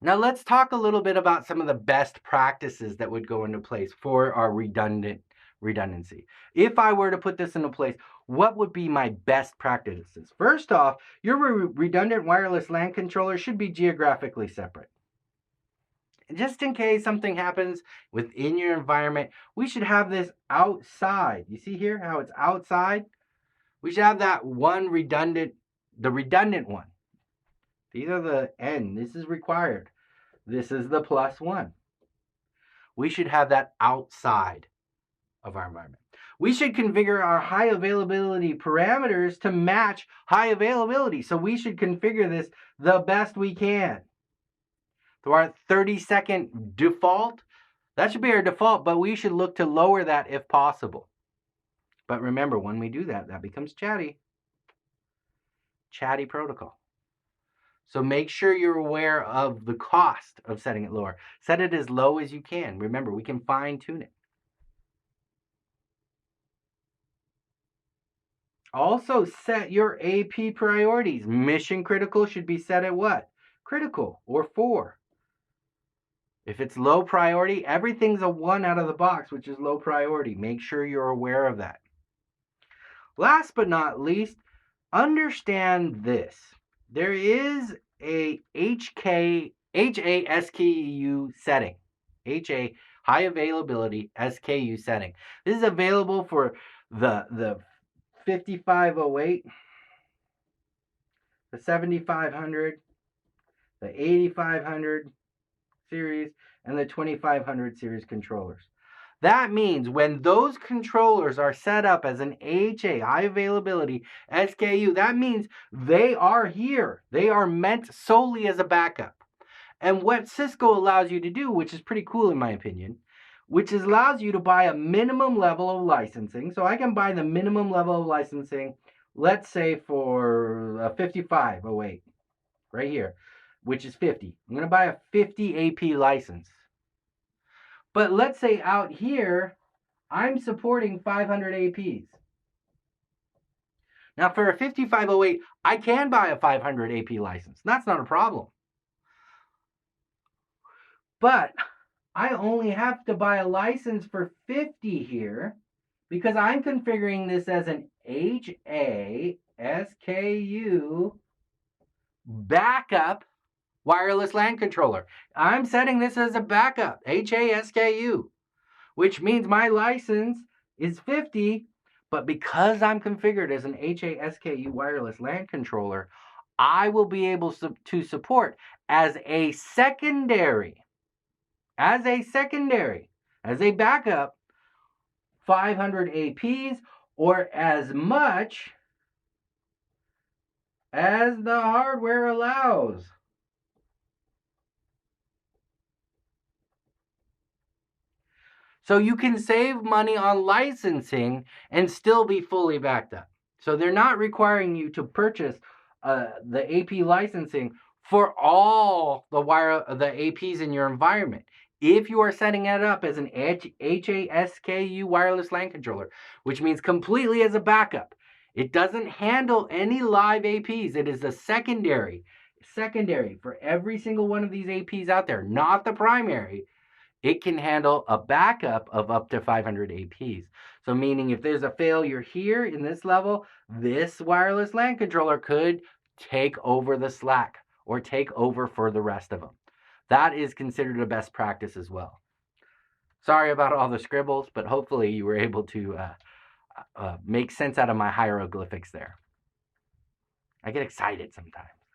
Now let's talk a little bit about some of the best practices that would go into place for our redundancy. If I were to put this into place, what would be my best practices? First off, your redundant wireless LAN controller should be geographically separate. Just in case something happens within your environment, we should have this outside. You see here how it's outside? We should have that one the redundant one. These are the N. This is required. This is the +1. We should have that outside of our environment. We should configure our high availability parameters to match high availability. So we should configure this the best we can. So our 30-second default, that should be our default, but we should look to lower that if possible. But remember, when we do that, that becomes chatty. Chatty protocol. So make sure you're aware of the cost of setting it lower. Set it as low as you can. Remember, we can fine tune it. Also, set your AP priorities. Mission critical should be set at what? Critical or 4. If it's low priority, everything's a 1 out of the box, which is low priority. Make sure you're aware of that. Last but not least, understand this. There is a HASKU setting. HA, high availability SKU setting. This is available for the 5508, the 7500, the 8500 series, and the 2500 series controllers. That means when those controllers are set up as an HA, high availability SKU, that means they are here. They are meant solely as a backup. And what Cisco allows you to do, which is pretty cool in my opinion, which allows you to buy a minimum level of licensing. So I can buy the minimum level of licensing, let's say for a 5508, right here, which is 50. I'm going to buy a 50 AP license. But let's say out here, I'm supporting 500 APs. Now for a 5508, I can buy a 500 AP license. That's not a problem. But I only have to buy a license for 50 here because I'm configuring this as an HASKU backup wireless LAN controller. I'm setting this as a backup, HASKU, which means my license is 50, but because I'm configured as an HASKU wireless LAN controller, I will be able to support as a secondary, as a backup, 500 APs or as much as the hardware allows. So you can save money on licensing and still be fully backed up. So they're not requiring you to purchase the AP licensing for all the APs in your environment. If you are setting it up as an HASKU wireless LAN controller, which means completely as a backup, it doesn't handle any live APs. It is a secondary for every single one of these APs out there, not the primary. It can handle a backup of up to 500 APs. So meaning if there's a failure here in this level, this wireless LAN controller could take over the slack or take over for the rest of them. That is considered a best practice as well. Sorry about all the scribbles, but hopefully you were able to make sense out of my hieroglyphics there. I get excited sometimes.